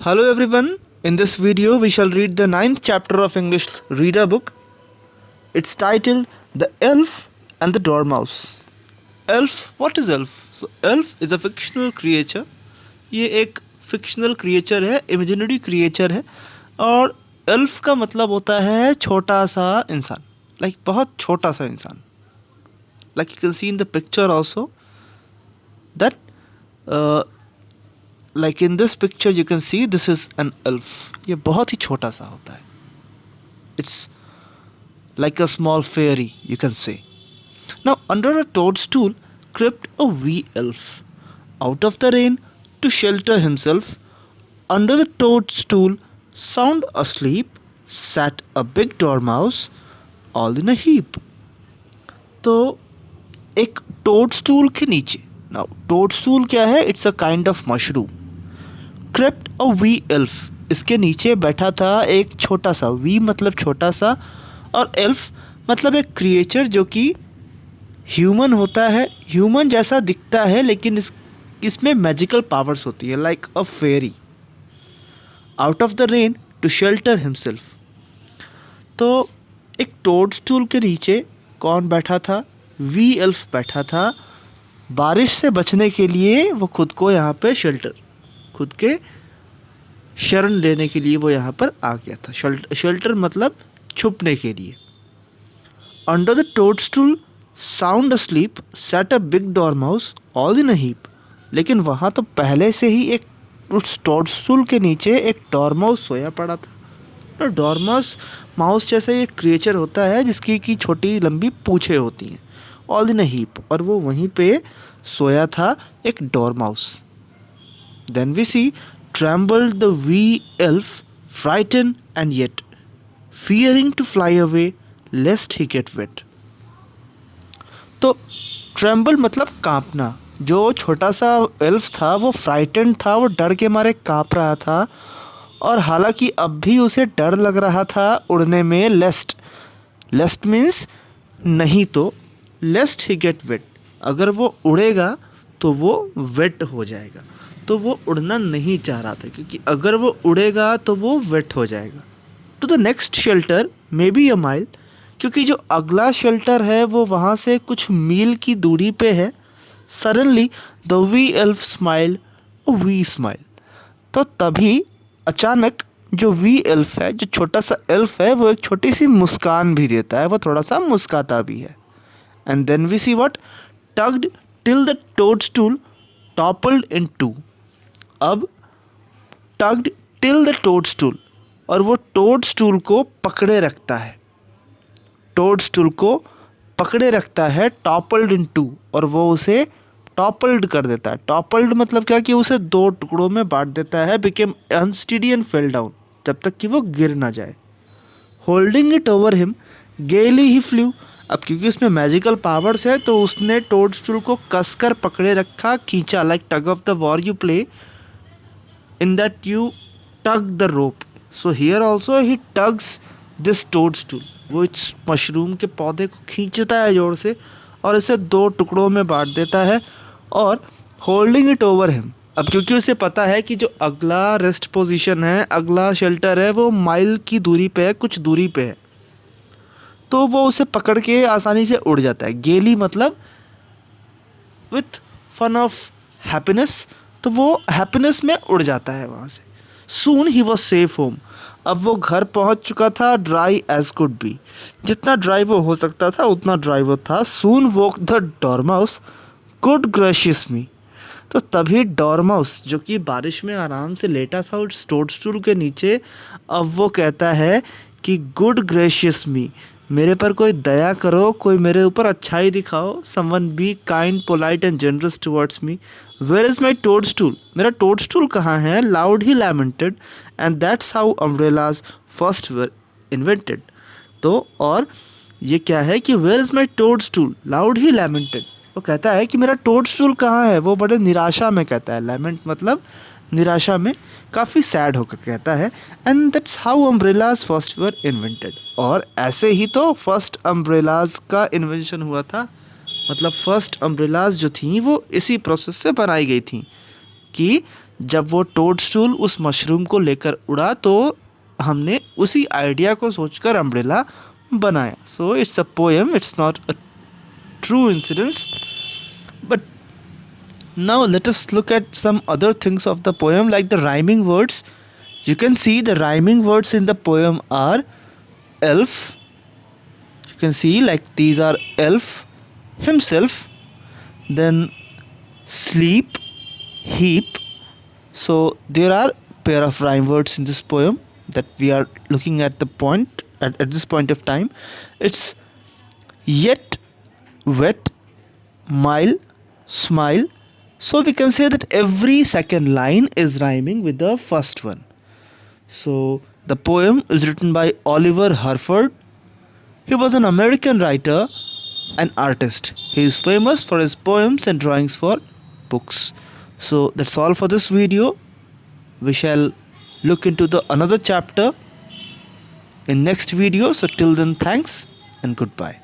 Hello everyone, in this video we shall read the ninth chapter of English Reader book. It's titled The Elf and the Dormouse. Elf, what is elf? So elf is a fictional creature. ये एक fictional creature है, imaginary creature है और elf का मतलब होता है छोटा सा इंसान, like बहुत छोटा सा इंसान. Like you can see in the picture also that like in this picture you can see this is an elf. ये बहुत ही छोटा सा होता है. It's like a small fairy, you can say. Now under a toadstool crept a wee elf out of the rain to shelter himself. Under the toadstool, sound asleep, sat a big dormouse all in a heap. तो एक toadstool के नीचे, now toadstool क्या है? It's a kind of mushroom. Crept a wee elf, इसके नीचे बैठा था एक छोटा सा, वी मतलब छोटा सा और एल्फ मतलब एक क्रिएचर जो कि ह्यूमन होता है, ह्यूमन जैसा दिखता है लेकिन इसमें मैजिकल पावर्स होती है, like a fairy. Out of the rain to shelter himself. तो एक टोडस्टूल के नीचे कौन बैठा था? वी एल्फ बैठा था. बारिश से बचने के लिए वो खुद को यहाँ पे शेल्टर, खुद के शरण लेने के लिए वो यहाँ पर आ गया था. शेल्टर मतलब छुपने के लिए. Under the toadstool sound asleep sat a big dormouse all in a heap. लेकिन वहाँ तो पहले से ही एक उस टोडस्टूल के नीचे एक डॉर्माउस सोया पड़ा था. तो डॉर्माउस माउस जैसा एक क्रिएचर होता है जिसकी की छोटी लंबी पूँछें होती हैं. ऑल इन अ हीप, और वो वहीं पे सोया था एक डॉर्माउस. Then we see trembled the wee elf, frightened and yet fearing to fly away lest he get wet. तो tremble मतलब कांपना. जो छोटा सा एल्फ था वो फ्राइटेंड था, वो डर के मारे कांप रहा था और हालांकि अब भी उसे डर लग रहा था उड़ने में. लेस्ट मीन्स नहीं तो, लेस्ट ही गेट वेट, अगर वो उड़ेगा तो वो वेट हो जाएगा. तो वो उड़ना नहीं चाह रहा था क्योंकि अगर वो उड़ेगा तो वो वेट हो जाएगा. To the next shelter may be a mile, क्योंकि जो अगला शेल्टर है वो वहाँ से कुछ मील की दूरी पे है. Suddenly the wee elf smile wee smile. तो तभी अचानक जो वी एल्फ है, जो छोटा सा एल्फ है, वो एक छोटी सी मुस्कान भी देता है, वो थोड़ा सा मुस्काता भी है. And then we see what, tugged till the toadstool toppled in two. अब टग्ड टिल द टोडस्टूल, और वो टोडस्टूल को पकड़े रखता है, टोडस्टूल को पकड़े रखता है. टॉपल्ड इन टू, और वो उसे टॉपल्ड कर देता है. टॉपल्ड मतलब क्या कि उसे दो टुकड़ों में बांट देता है. Became unsteady and fell down, जब तक कि वो गिर ना जाए. होल्डिंग इट ओवर हिम गेली ही फ्लू. अब क्योंकि उसमें मैजिकल पावर्स है तो उसने टोडस्टूल को कसकर पकड़े रखा, खींचा, like tug of the war you play in that you tug the rope. So here also he tugs this toadstool. वो इस मशरूम के पौधे को खींचता है जोर से और इसे दो टुकड़ों में बांट देता है. और होल्डिंग इट ओवर हिम, अब क्योंकि उसे पता है कि जो अगला रेस्ट पोजीशन है, अगला शेल्टर है, वो माइल की दूरी पे है, कुछ दूरी पे है, तो वो उसे पकड़ के आसानी से उड़ जाता है. गेली मतलब विथ फन ऑफ हैप्पीनेस, तो वो हैप्पीनेस में उड़ जाता है वहाँ से. सून ही वॉज सेफ होम, अब वो घर पहुँच चुका था. ड्राई एज कुड बी, जितना ड्राई वो हो सकता था उतना ड्राई वो था. सून वोक द डॉर्माउस गुड ग्रेशियस मी. तो तभी डॉर्माउस जो कि बारिश में आराम से लेटा था उस टोडस्टूल के नीचे, अब वो कहता है कि गुड ग्रेशियस मी, मेरे पर कोई दया करो, कोई मेरे ऊपर अच्छाई दिखाओ. Someone be kind polite and generous towards me. Where is my toadstool, मेरा टोडस्टूल कहाँ है? Loud he lamented and that's how umbrellas first were invented. तो और ये क्या है कि where is my toadstool, loud he lamented, वो कहता है कि मेरा टोडस्टूल कहाँ है. वो बड़े निराशा में कहता है, लैमेंट मतलब निराशा में, काफ़ी सैड होकर कहता है. And that's how umbrellas first were invented, और ऐसे ही तो फर्स्ट अम्ब्रेलाज का इन्वेंशन हुआ था. मतलब फर्स्ट अम्ब्रेलाज जो थी वो इसी प्रोसेस से बनाई गई थी कि जब वो टोडस्टूल उस मशरूम को लेकर उड़ा तो हमने उसी आइडिया को सोचकर अम्ब्रेला बनाया. So it's a poem, it's not a true incidence. But now let us look at some other things of the poem, like the rhyming words. You can see the rhyming words in the poem are elf. You can see like these are elf, himself, then sleep, heap. So there are pair of rhyme words in this poem that we are looking at the point at this point of time. It's yet, wet, mile, smile. So we can say that every second line is rhyming with the first one. So the poem is written by Oliver Herford. He was an American writer and artist. He is famous for his poems and drawings for books. So that's all for this video. We shall look into the another chapter in next video. So till then, thanks and goodbye.